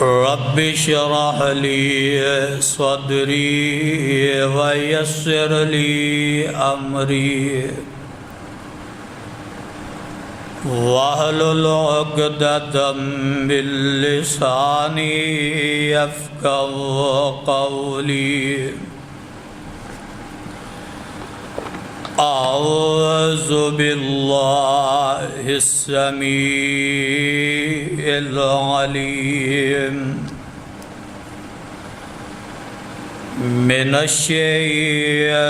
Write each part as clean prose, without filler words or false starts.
رب اشرح لي صدري ويسر لي أمري واحلل عقدة من لساني يفقهوا قولي أعوذ بالله السميع العليم من الشيطان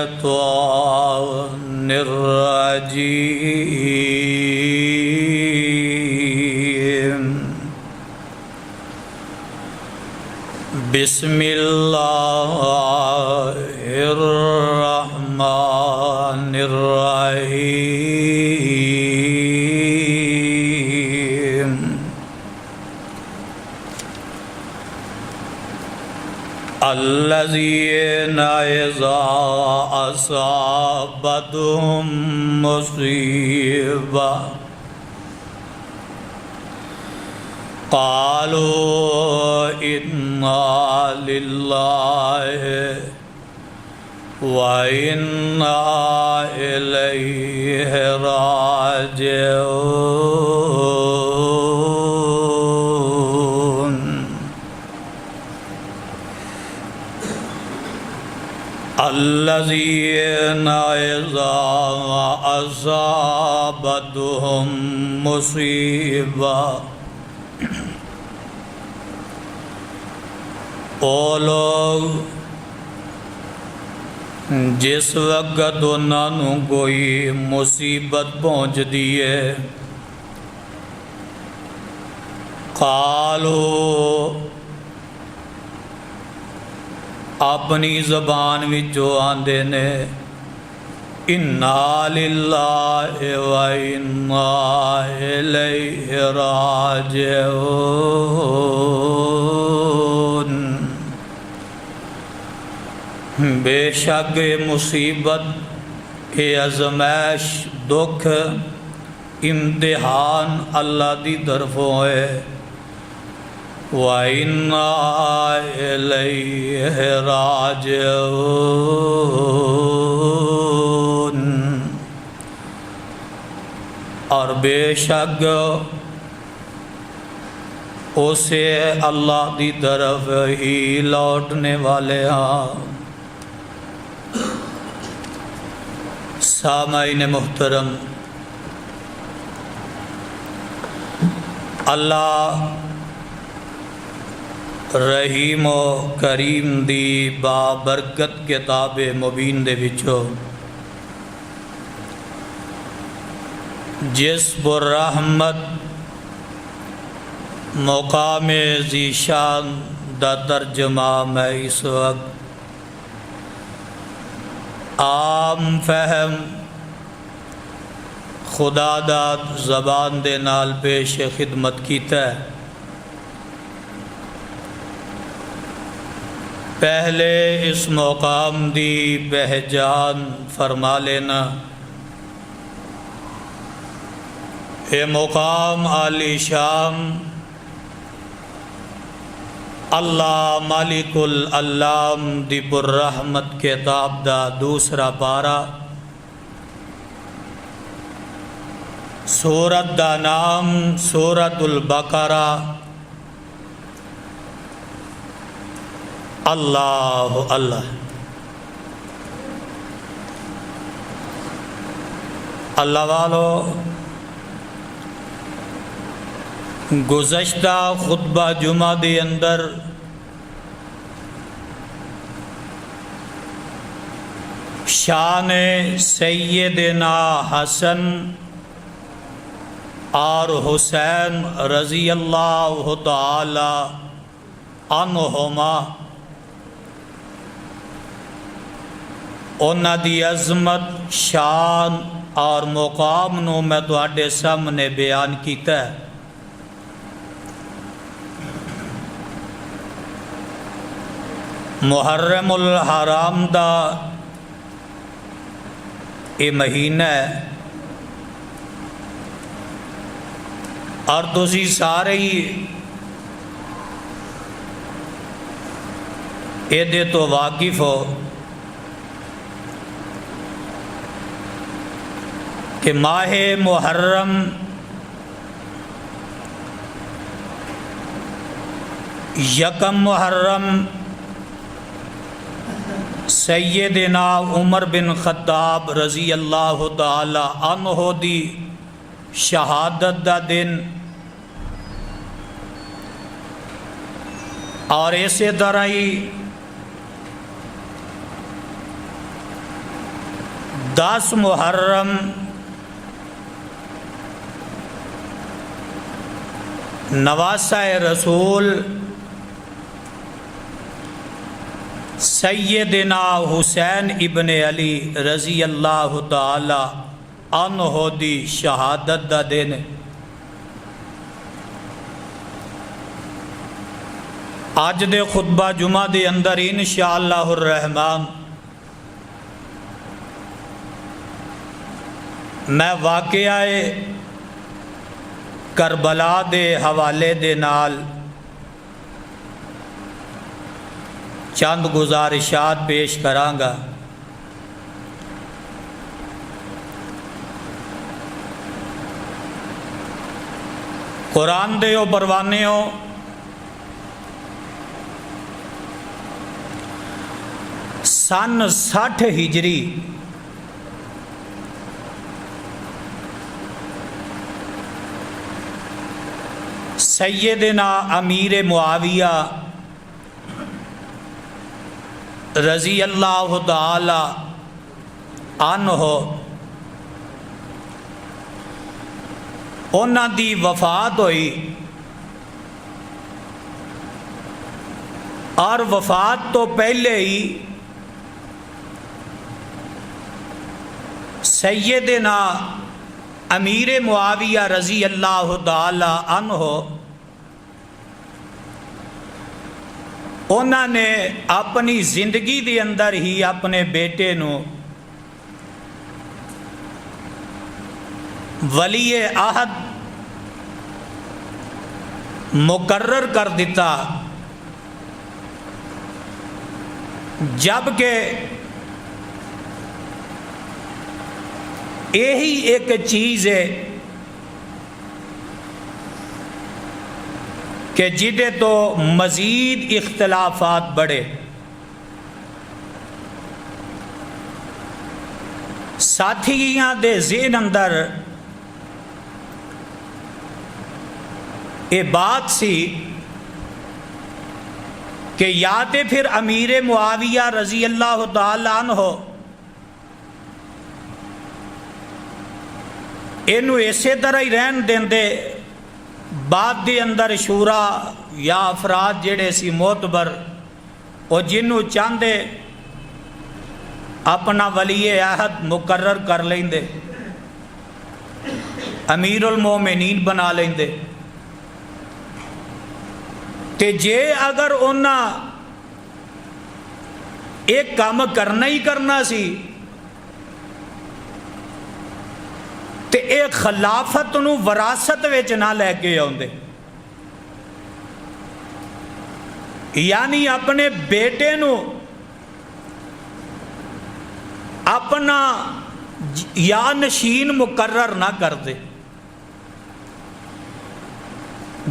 الرجيم بسم الله الرحمن الرحيم الذين إذا أصابتهم مصيبة قالوا إنا لله وإنا إليه راجعون الذين إذا أصابتهم مصيبة او لوگ جس وقت انہوں نے کوئی مصیبت پہنچ دیئے قالو اپنی زبان وچوں آندے نے انا للہ و انا الیہ راجعون بے شک مصیبت اے ازمائش دکھ امتحان اللہ دی طرفوں ہے وَإِنَّا إِلَيْهِ راجعون اور بے شک اسے اللہ دی طرف ہی لوٹنے والے ہاں۔ سامعین محترم، اللہ رحیم و کریم دی بابرکت کتاب مبین دے وچوں جس پر رحمت مقام ذیشان دا ترجمہ میں اس وقت عام فہم خدا داد زبان دے نال پیش خدمت کیتا ہے۔ پہلے اس مقام دی پہچان فرما لینا، یہ مقام عالی شان اللہ مالک العلام دی پر رحمت کتاب دا دوسرا پارا، سورت دا نام سورت البقرہ۔ اللہ اللہ اللہ والو، گزشتہ خطبہ جمعہ دے اندر شان سیدنا حسن اور حسین رضی اللہ تعالی عنہما انہاں دی عظمت، شان اور مقام نو میں تواڈے سامنے بیان کیتا ہے۔ محرم الحرام دا یہ مہینہ ہے اور تسی سارے ہی یہ تو واقف ہو کہ ماہ محرم یکم محرم سیدنا عمر بن خطاب رضی اللہ تعالی عنہ دی شہادت دا دن، اور اسی طرح ہی 10 محرم نواسہ رسول سیدنا حسین ابن علی رضی اللہ تعالی عنہ دی شہادت دا دن۔ آج دے خطبہ جمعہ دے اندر انشاءاللہ الرحمن میں واقعہ کربلا دے حوالے دے نال چند گزارشات پیش کرانگا۔ قرآن دے او پروانے ہو، سن 60 ہجری سیدنا امیر معاویہ رضی اللہ تعالی عنہ انہاں دی وفات ہوئی، اور وفات تو پہلے ہی سیدنا امیر معاویہ رضی اللہ تعالی عنہ انہوں نے اپنی زندگی دے اندر ہی اپنے بیٹے نو ولی عہد مقرر کر دیتا، جبکہ یہی ایک چیز ہے کہ جدے تو مزید اختلافات بڑھے۔ ساتھیاں دے ذہن اندر یہ بات سی کہ یا تے پھر امیر معاویہ رضی اللہ تعالی عنہ اینو اسی طرح ہی رہن دیندے، بعد دے اندر شورا یا افراد جڑے سی معتبر وہ جنوں چاہندے اپنا ولی عہد مقرر کر لیندے، امیر المومنین بنا لیندے۔ تے جے اگر انہاں ایک کام کرنا ہی کرنا سی تے ایک خلافت نو وراثت وچ نہ لے کے آندے، یعنی اپنے بیٹے نو اپنا یا نشین مقرر نہ کر دے۔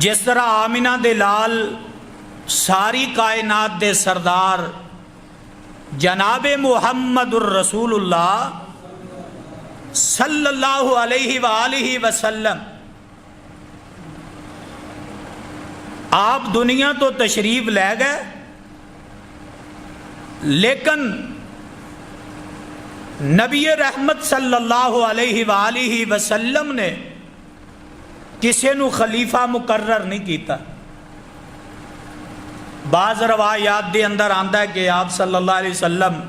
جس طرح آمنہ دے لال ساری کائنات دے سردار جناب محمد الرسول اللہ صلی اللہ علیہ وآلہ وسلم آپ دنیا تو تشریف لے گئے، لیکن نبی رحمت صلی اللہ علیہ وآلہ وسلم نے کسی نو خلیفہ مقرر نہیں کیتا۔ بعض روایات دے اندر آندا ہے کہ آپ صلی اللہ علیہ وسلم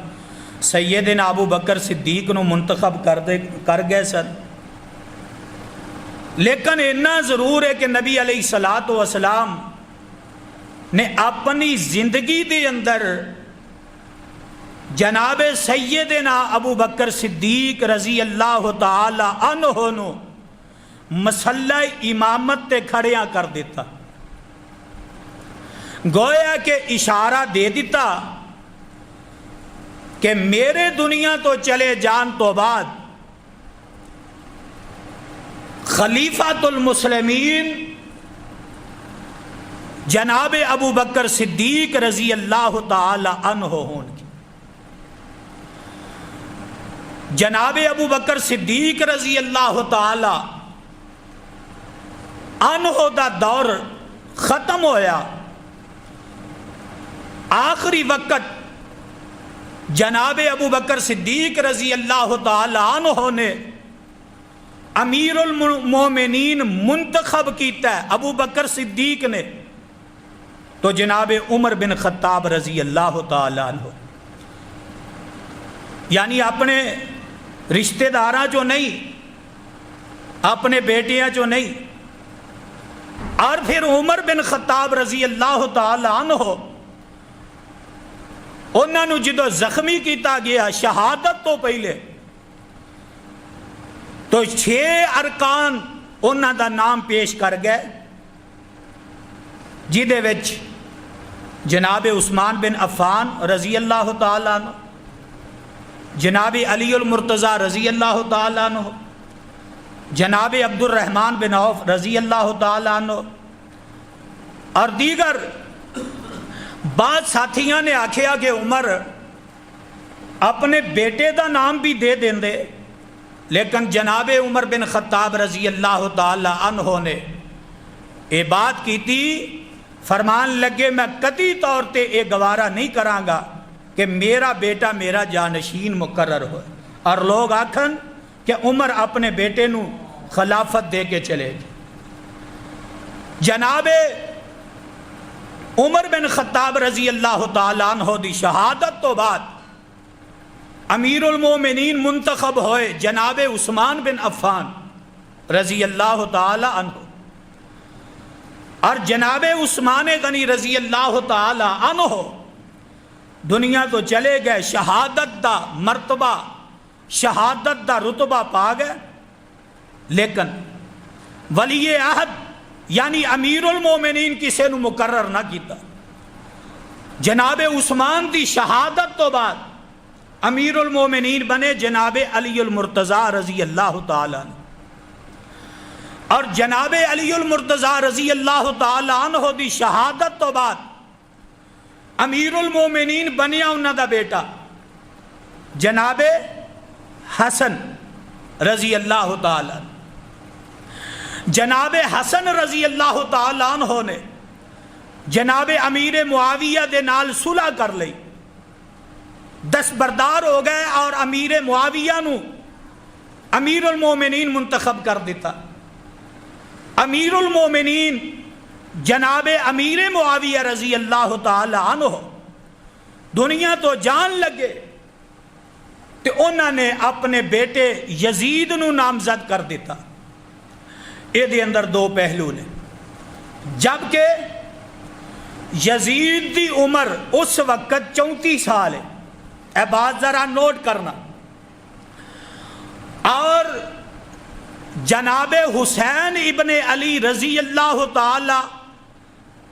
سیدنا ابو بکر صدیق نو منتخب کر گئے سن، لیکن اتنا ضرور ہے کہ نبی علیہ الصلوۃ والسلام نے اپنی زندگی دے اندر جناب سیدنا ابو بکر صدیق رضی اللہ تعالی عنہ نو مسلح امامت تے کھڑیاں کر دیتا، گویا کہ اشارہ دے دیتا کہ میرے دنیا تو چلے جان تو بعد خلیفۃ المسلمین جناب ابو بکر صدیق رضی اللہ تعالی عنہ ہون کی. جناب ابو بکر صدیق رضی اللہ تعالی عنہ دا دور ختم ہویا. آخری وقت جناب ابو بکر صدیق رضی اللہ تعالی عنہ نے امیر المومنین منتخب کیتا ہے ابو بکر صدیق نے تو جناب عمر بن خطاب رضی اللہ تعالی عنہ، یعنی اپنے رشتہ داراں جو نہیں، اپنے بیٹیاں جو نہیں، اور پھر عمر بن خطاب رضی اللہ تعالی عنہ انہوں نے جدو زخمی کیتا گیا شہادت تو پہلے تو 6 ارکان انہوں دا نام پیش کر گئے، جدے وچ جناب عثمان بن عفان رضی اللہ تعالی عنہ، جناب علی المرتضی رضی اللہ تعالی عنہ، جناب عبد الرحمن بن عوف رضی اللہ تعالی عنہ، اور دیگر بعض ساتھیاں نے آکھیا کہ عمر اپنے بیٹے دا نام بھی دے دیں دے، لیکن جناب عمر بن خطاب رضی اللہ تعالی عنہ نے یہ بات کی تھی، فرمان لگے میں قطعی طور تے یہ گوارا نہیں کراں گا کہ میرا بیٹا میرا جانشین مقرر ہو، اور لوگ آکھن کہ عمر اپنے بیٹے نو خلافت دے کے چلے گئے. جناب عمر بن خطاب رضی اللہ تعالی عنہ دی شہادت تو بعد امیر المومنین منتخب ہوئے جناب عثمان بن عفان رضی اللہ تعالی عنہ، اور جناب عثمان غنی رضی اللہ تعالی عنہ دنیا تو چلے گئے، شہادت دا مرتبہ، شہادت دا رتبہ پا گئے، لیکن ولی عہد یعنی امیر المومنین کسے نو مقرر نہ کیتا. جناب عثمان دی شہادت تو بعد امیر المومنین بنے جناب علی المرتضی رضی اللہ تعالی عنہ، اور جناب علی المرتضی رضی اللہ تعالی عنہ دی شہادت تو بعد امیر المومنین بنیا انہاں دا بیٹا جناب حسن رضی اللہ تعالی عنہ. جناب حسن رضی اللہ تعالی عنہ نے جناب امیر معاویہ دے نال صلح کر لی، دستبردار ہو گئے اور امیر معاویہ نو امیر المومنین منتخب کر دیتا. امیر المومنین جناب امیر معاویہ رضی اللہ تعالی عنہ دنیا تو جان لگے تو انہوں نے اپنے بیٹے یزید نو نامزد کر دیتا. یہ دے اندر 2 پہلو نے، جبکہ یزید دی عمر اس وقت 34 سال ہے، اے بات ذرا نوٹ کرنا، اور جناب حسین ابن علی رضی اللہ تعالی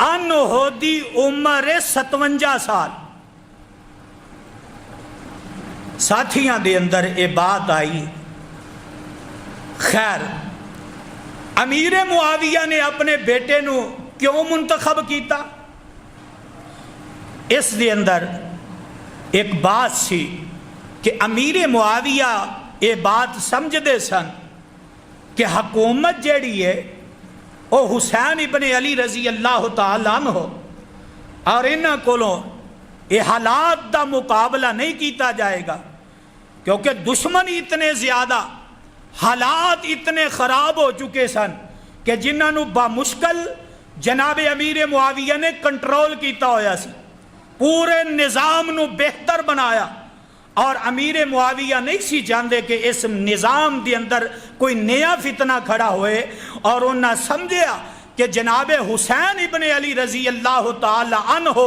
عنہ دی عمر 57 سال. ساتھیاں دے اندر یہ بات آئی. خیر، امیر معاویہ نے اپنے بیٹے نو کیوں منتخب کیتا؟ اس دے اندر ایک بات سی کہ امیر معاویہ یہ بات سمجھ دے سن کہ حکومت جیڑی ہے وہ حسین ابن علی رضی اللہ تعالیٰ عنہ اور انہاں کولوں یہ حالات دا مقابلہ نہیں کیتا جائے گا، کیونکہ دشمن اتنے زیادہ، حالات اتنے خراب ہو چکے سن کہ جنہاں نو بامشکل جناب امیر معاویہ نے کنٹرول کیتا ہویا سی، پورے نظام نو بہتر بنایا، اور امیر معاویہ نہیں سی چاہتے کہ اس نظام دے اندر کوئی نیا فتنہ کھڑا ہوئے، اور انہاں سمجھیا کہ جناب حسین ابن علی رضی اللہ تعالی عنہ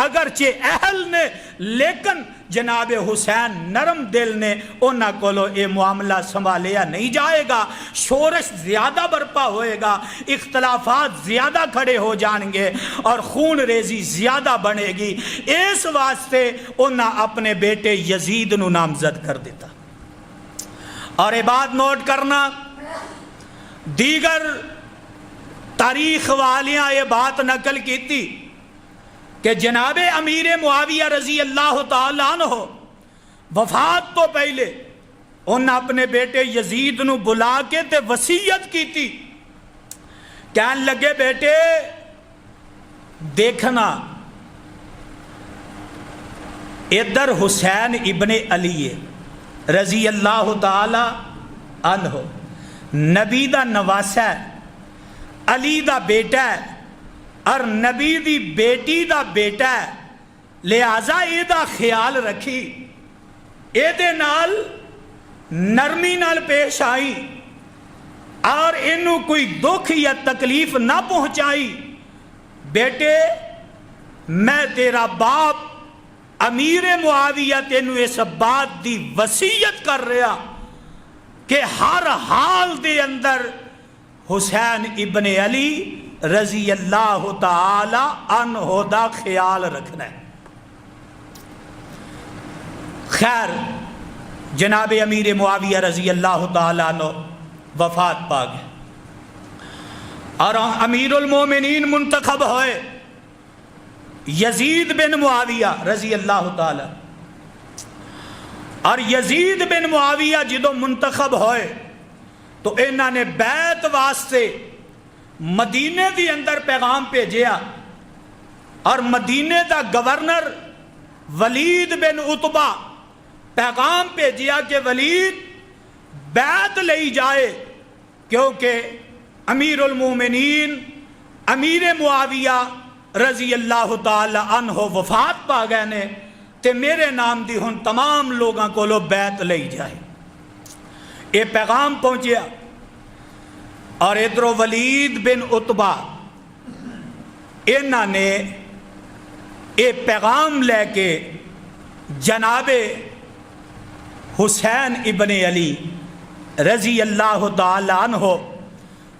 اگرچہ اہل نے، لیکن جناب حسین نرم دل نے انہاں کولو یہ معاملہ سنبھالیا نہیں جائے گا، شورش زیادہ برپا ہوئے گا، اختلافات زیادہ کھڑے ہو جائیں گے اور خون ریزی زیادہ بنے گی۔ اس واسطے انہاں اپنے بیٹے یزید نو نامزد کر دیتا۔ اور یہ بات نوٹ کرنا، دیگر تاریخ والیاں یہ بات نقل کی تھی کہ جناب امیر معاویہ رضی اللہ تعالیٰ عنہ وفات تو پہلے انہاں اپنے بیٹے یزید نو بلا کے تے وصیت کی تھی، کہنے لگے بیٹے دیکھنا ادھر حسین ابن علی رضی اللہ تعالی عنہ نبی دا نواسا ہے، علی دا بیٹا ہے اور نبی دی بیٹی دا بیٹا ہے، لہذا یہ دا خیال رکھی، اے دے نال نرمی نال پیش آئی اور انہوں کوئی دکھ یا تکلیف نہ پہنچائی۔ بیٹے میں تیرا باپ امیر معاویہ تینوں اس بات دی وصیت کر رہا کہ ہر حال دے اندر حسین ابن علی رضی اللہ تعالی عنہ دا خیال رکھنا ہے۔ خیر جناب امیر معاویہ رضی اللہ تعالی عنہ وفات پا گئے اور امیر المومنین منتخب ہوئے یزید بن معاویہ رضی اللہ تعالی۔ اور یزید بن معاویہ جدو منتخب ہوئے تو انہوں نے بیعت واسطے مدینے دی اندر پیغام بھیجیا اور مدینے دا گورنر ولید بن عتبہ پیغام بھیجیا کہ ولید بیعت لئی جائے، کیونکہ امیر المومنین امیر معاویہ رضی اللہ تعالی عنہ وفات پا گئے نے تے میرے نام دی ہن تمام لوگاں کو لو بیعت لئی جائے۔ یہ پیغام پہنچیا اور ادھر ولید بن عتبہ انہوں نے یہ پیغام لے کے جناب حسین ابن علی رضی اللہ تعالی عنہ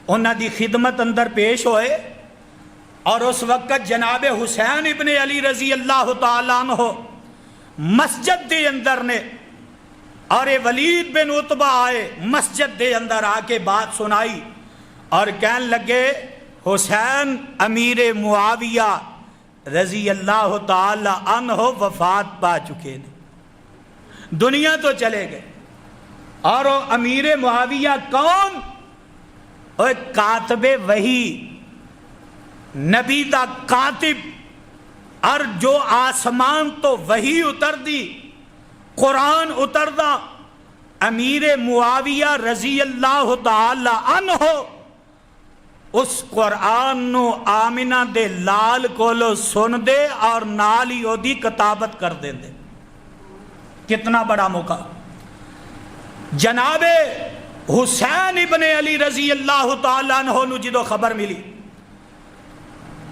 انہوں دی خدمت اندر پیش ہوئے اور اس وقت جناب حسین ابن علی رضی اللہ تعالی عنہ مسجد دے اندر نے اور ولید بن عتبہ آئے مسجد دے اندر آ کے بات سنائی اور کہنے لگے حسین امیر معاویہ رضی اللہ تعالی عنہ وفات پا چکے ہیں، دنیا تو چلے گئے۔ اور امیر معاویہ کون؟ کاتب وحی، نبی دا کاتب، اور جو آسمان تو وحی اتر دی، قرآن اتر دا، امیر معاویہ رضی اللہ تعالی عنہ اس قرآن نو آمنہ دے لال کولو سن دے اور نال ہی او دی کتابت کر دے دے۔ کتنا بڑا موقع۔ جناب حسین ابن علی رضی اللہ تعالیٰ عنہ نو جدو خبر ملی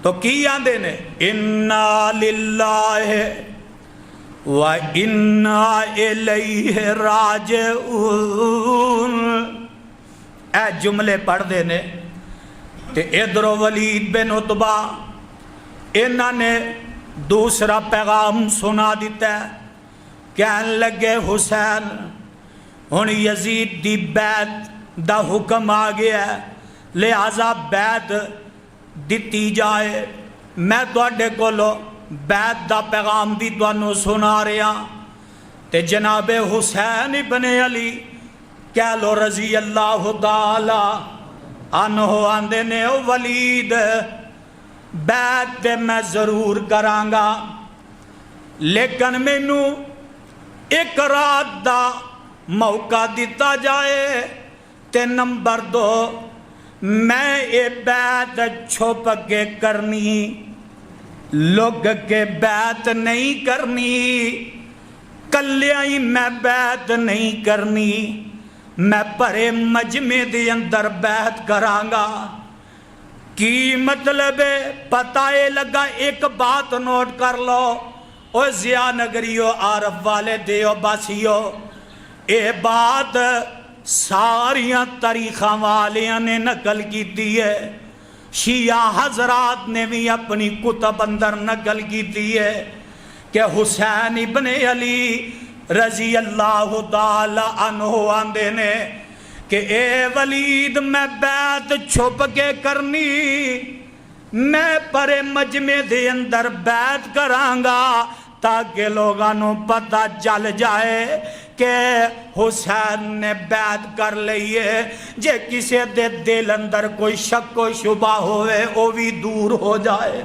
تو کی آندے نے اِنَّا لِلَّهِ وَإِنَّا إِلَيْهِ رَاجِعُونَ، اے جملے پڑھ دے نے تے ادھر ولید بن عتبہ انہوں نے دوسرا پیغام سنا دیتا ہے، کہنے لگے حسین ہن یزید دی بیعت دا حکم آ گیا ہے، لہذا بیعت دیتی جائے۔ میں تواڈے کولو بیعت دا پیغام بھی تانوں سنا رہا تے جناب حسین ابن علی کہہ لو رضی اللہ تعالی عنہ آندے نے او ولید بیعت تے میں ضرور کرانگا، لیکن مینوں ایک رات دا موقع دیتا جائے تے نمبر 2 میں یہ بیعت چھپ کے کرنی، لوگ کے بیعت نہیں کرنی، کلیاں ہی میں بیعت نہیں کرنی، میں پرے مجمع دے اندر بیعت کرانگا۔ کی مطلب ہے؟ پتہ لگا، ایک بات نوٹ کر لو، او ضیا نگریو عارف والے دیو باسیو، اے بات ساریاں تاریخاں والیاں نے نقل کی ہے، شیعہ حضرات نے بھی اپنی کتب اندر نقل کی ہے کہ حسین ابن علی رضی اللہ تعالی عنہ آندے نے کہ اے ولید میں بیعت چھپ کے کرنی، میں پرے مجمع دے اندر بیعت کرانگا تاکہ لوگانوں پتہ چل جائے کہ حسین نے بیعت کر لئیے، جے کسی دے دل اندر کوئی شک و شبہ ہوئے وہ بھی دور ہو جائے۔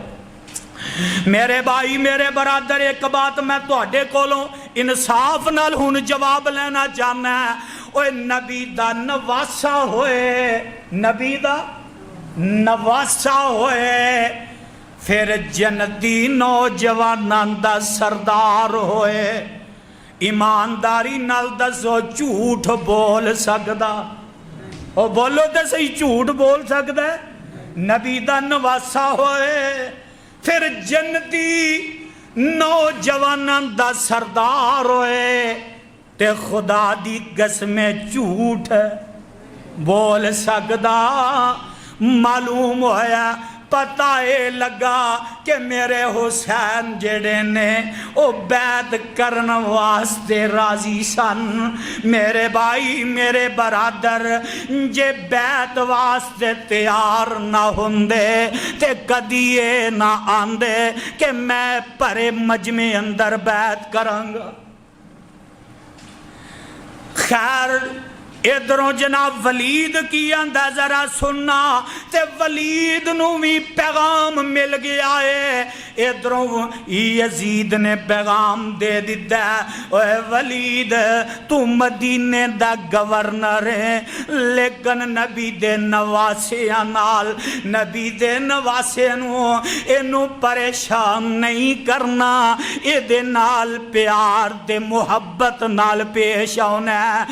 میرے بھائی میرے برادر، ایک بات میں تواڈے کولوں انصاف نال ہن جواب لینا چاہنا ہے، اوے نبی دا نواسا ہوئے، نبی دا نواسا ہوئے، پھر جنتی نوجواناں دا سردار ہوئے، ایمانداری نال دسو جھوٹ بول سکدا؟ او بولو تے صحیح، جھوٹ بول سکدا ہے؟ نبی دا نواسا ہوئے، پھر جنتی نوجواناں دا سردار ہوئے، تے خدا دی قسم جھوٹ بول سکدا؟ معلوم ہویا، پتہ اے لگا کہ میرے حسین جڑے نے او بیعت کرن واسطے راضی سن۔ میرے بھائی میرے برادر، جے بیعت واسطے تیار نہ ہوندے تے کدی اے نہ آندے کہ میں پرے مجمع اندر بیعت کرانگا۔ خیر ادھروں جناب ولید کی آندہ ذرا سننا، تے ولید نو بھی پیغام مل گیا ہے۔ ادھروں یزید نے پیغام دے دیتا ہے، اے ولید تو مدینے دا گورنر ہے، لیکن نبی دے نواسیاں نال، نبی دے نواسے نو پریشان نہیں کرنا، اے دے نال پیار دے محبت نال پیش ہونا ہے،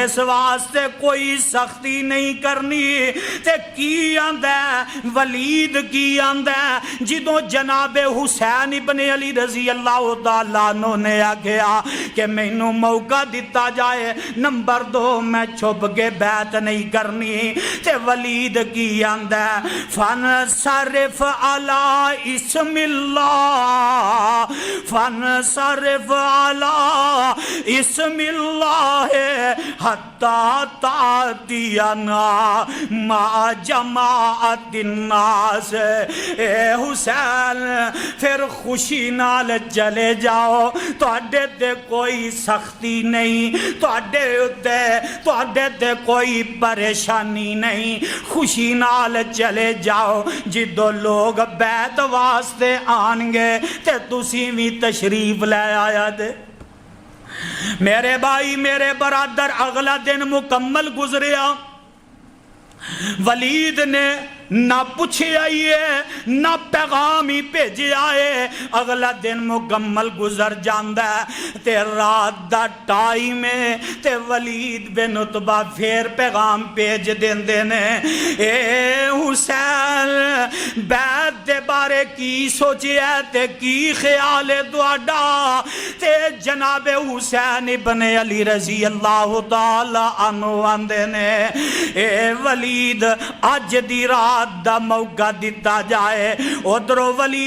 اس واسطے کوئی سختی نہیں کرنی۔ تے کی آندہ ولید کی آندہ جدوں جناب حسین ابن علی رضی اللہ تعالیٰ عنہ نے آگیا کہ میں نو موقع دیتا جائے، نمبر 2 میں چھپ کے بیعت نہیں کرنی، تے ولید کی آندہ فَنْصَرِفْ عَلَىٰ اسم اللہ، فَنْصَرِفْ عَلَىٰ اسم اللہ حَتَّى تَعْتِيَنَا مَا جَمَاعَتِ النَّاسِ۔ اے حسین پھر خوشی نال چلے جاؤ، تواڈے تے کوئی سختی نہیں، تواڈے تے کوئی پریشانی نہیں، خوشی نال چلے جاؤ، جدو لوگ بیعت واسطے آن گے تے تسی بھی تشریف لے آیا دے۔ میرے بھائی میرے برادر، اگلا دن مکمل گزریا، ولید نے نہ پوچھے آئیے نہ پیغامی بھیجے آئے، اگلا دن مکمل گزر جاندہ ہے، تے رات دا ٹائم ہے، تے ولید بن عتبہ پھر پیغام بھیج دیندے نے، اے حسین بیعت دے بارے کی سوچے ہے تے کی خیال ہے تواڈا؟ تے جناب حسین ابن علی رضی اللہ تعالی عنہ آندے نے، اے ولید اج دی رات دا موقع دیتا جائے۔ ادھروں ولید